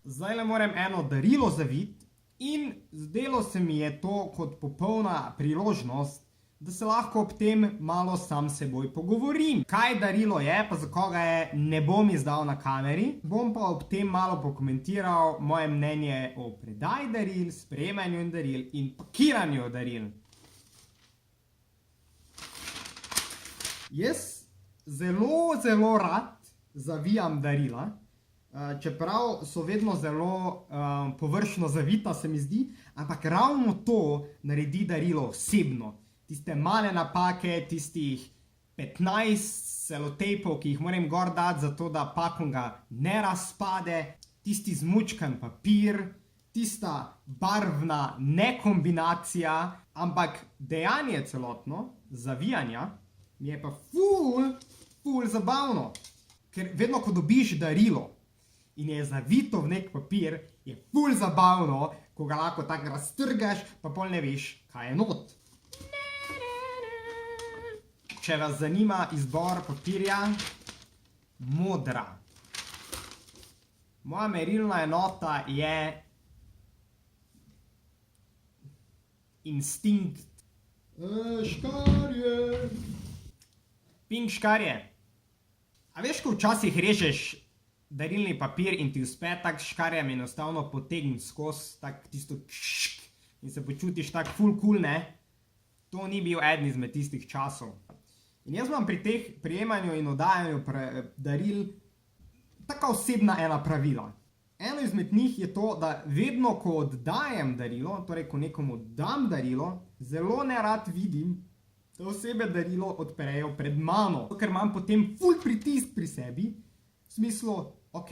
Zdaj le moram eno darilo zaviti in zdelo se mi je to kot popolna priložnost, da se lahko ob tem malo sam s seboj pogovorim. Kaj darilo je, pa za koga je, ne bom izdal na kameri. Bom pa ob tem malo pokomentiral moje mnenje o predaji daril, sprejemanju daril in pakiranju daril. Jaz zelo rad zavijam darila, čeprav so vedno zelo površno zavita, se mi zdi, ampak ravno to naredi darilo osebno. Tiste male napake, tistih 15 selotejpov, ki jih moram gor dati, zato da pakunga ne razpade, tisti zmučkan papir, tista barvna nekombinacija, ampak dejanje celotno, zavijanja, mi je pa ful zabavno. Ker vedno, ko dobiš darilo in je zavito v nek papir, je ful zabavno, ko ga lahko tako raztrgaš, pa pol ne veš, kaj je not. Če vas zanima izbor papirja, modra. Moja merilna enota je instinkt. Škarje. Pink škarje. A veš, ko včasih režeš darilni papir in ti uspe tak škarjem enostavno potegniti skozi, tak tisto kšk, in se počutiš tak ful cool, ne? To ni bil eden izmed tistih časov. In jaz imam pri teh prijemanju in oddajanju daril taka osebna ena pravila. Eno izmed njih je to, da vedno, ko oddajem darilo, torej ko nekomu dam darilo, zelo nerad vidim, da osebe darilo odprejo pred mano. Ker imam potem ful pritisk pri sebi, v smislu, ok,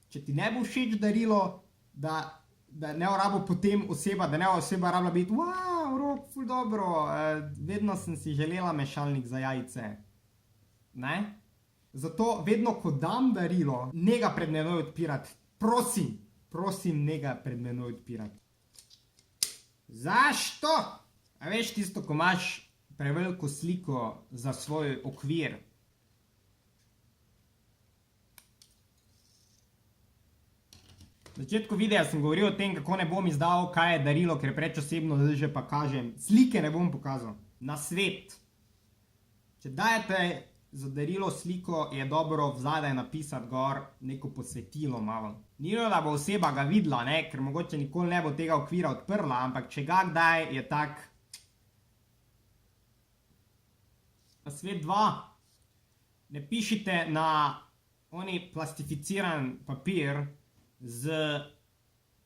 če ti ne bo všeč darilo, da ne rabo potem oseba, da ne oseba rabila biti, wow, Rok, ful dobro, vedno sem si želela mešalnik za jajce. Ne? Zato vedno, ko dam darilo, ne ga pred menoj odpirati. Prosim, ne ga pred menoj odpirati. Zašto? A veš tisto, ko imaš preveliko sliko za svoj okvir? V začetku videa sem govoril o tem, kako ne bom izdal, kaj je darilo, ker je preč osebno, zdaj že pa kažem. Slike ne bom pokazal. Na svet. Če dajete za darilo sliko, je dobro vzadaj napisati gor neko posvetilo malo. Ni da bo oseba ga videla, ne, ker mogoče nikoli ne bo tega okvira odprla, ampak če ga kdaj je tak. Na svet 2. Ne pišite na oni plastificiran papir z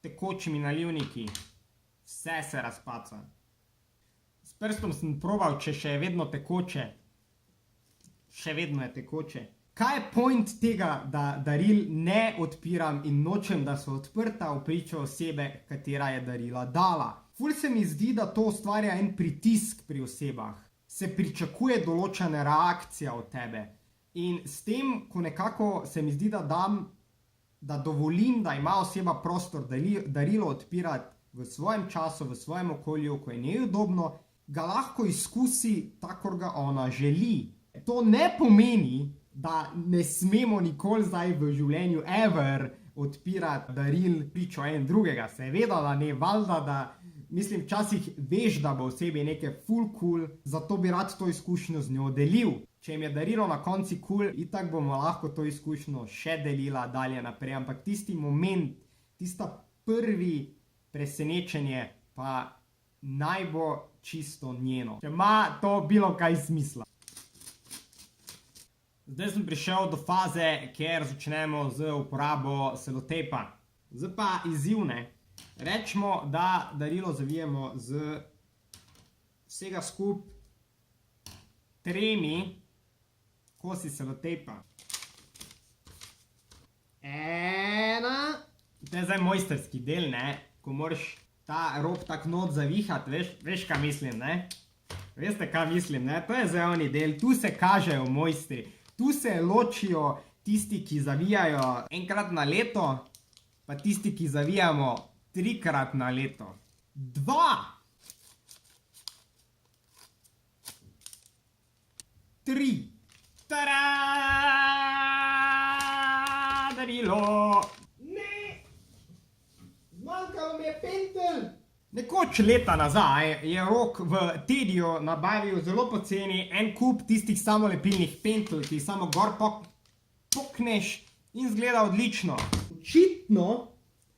tekočimi nalivniki. Vse se razpaca. S prstom sem probal, če še je vedno tekoče. Še vedno je tekoče. Kaj je point tega, da daril ne odpiram in nočem, da so odprta v pričo osebe, katera je darila dala? Ful se mi zdi, da to ustvarja en pritisk pri osebah. Se pričakuje določena reakcija od tebe. In s tem, ko nekako se mi zdi, da dovolim, da ima oseba prostor darilo odpirati v svojem času, v svojem okolju, ko je njej udobno, ga lahko izkusi takor ga ona želi. To ne pomeni, da ne smemo nikoli zdaj v življenju ever odpirati daril pričo en drugega. Seveda, da ne, valjda, da mislim, včasih veš, da bo osebi nekaj ful cool, zato bi rad to izkušnjo z njo delil. Če jim je darilo na konci cool, itak bomo lahko to izkušnjo še delila dalje naprej, ampak tisti moment, tista prvi presenečenje pa naj bo čisto njeno. Če ima to bilo kaj smisla. Zdaj sem prišel do faze, kjer začnemo z uporabo selotejpa. Zdaj pa izziv, ne. Rečemo, da darilo zavijemo z vsega skup 3 kosi selotejpa. 1. To je zdaj mojsterski del, ne. Ko moraš ta rob tak not zavihati, veš kaj mislim, ne. Veste kaj mislim, ne. To je zdaj oni del, tu se kažejo mojstri. Tu se ločijo tisti, ki zavijajo enkrat na leto, pa tisti, ki zavijamo 3-krat na leto. 2. 3. Tada! Darilo! Ne! mi je pentelj. Nekoč leta nazaj je Rok v Tediju nabavil zelo poceni en kup tistih samolepilnih pentelj, ki jih samo gor pokneš in zgleda odlično. Očitno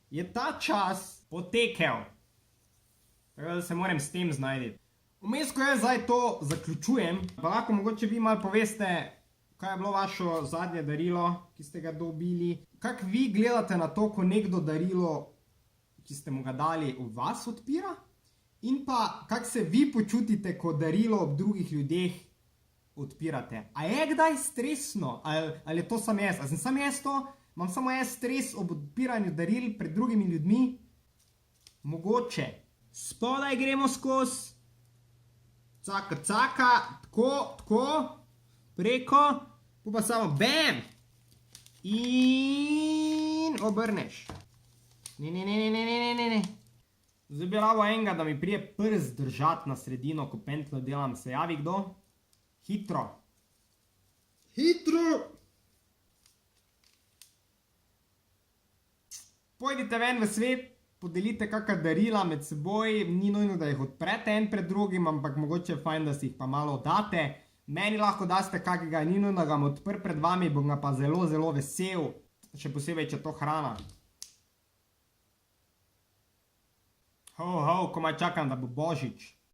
je ta čas potekel. Tako da se moram s tem znajti. Vmes, ko jaz zdaj to zaključujem, pa lahko mogoče vi malo poveste, kaj je bilo vaše zadnje darilo, ki ste ga dobili. Kako vi gledate na to, ko nekdo darilo, ki ste mu ga dali, v vas odpira? In pa, kako se vi počutite, ko darilo ob drugih ljudeh odpirate? A je kdaj stresno? Ali je to samo jaz? A sem samo jaz to? Imam samo jaz stres ob odpiranju daril pred drugimi ljudmi? Mogoče. Spodaj gremo skozi. Caka, caka. Tako. Preko. Pa samo bam. In obrneš. Ne. Zdaj bi rabo enega, da mi prije prst držati na sredino, ko pentljo delam. Se javi kdo? Hitro. Pojdite ven v svet, podelite kakšna darila med seboj, ni nujno, da jih odprete en pred drugim, ampak mogoče je fajn, da si jih pa malo date. Meni lahko daste kakega, ni nujno, da ga bom odprl pred vami, bom ga pa zelo, zelo vesel, še posebej, če to hrana. Ho, komaj čakam, da bo Božič.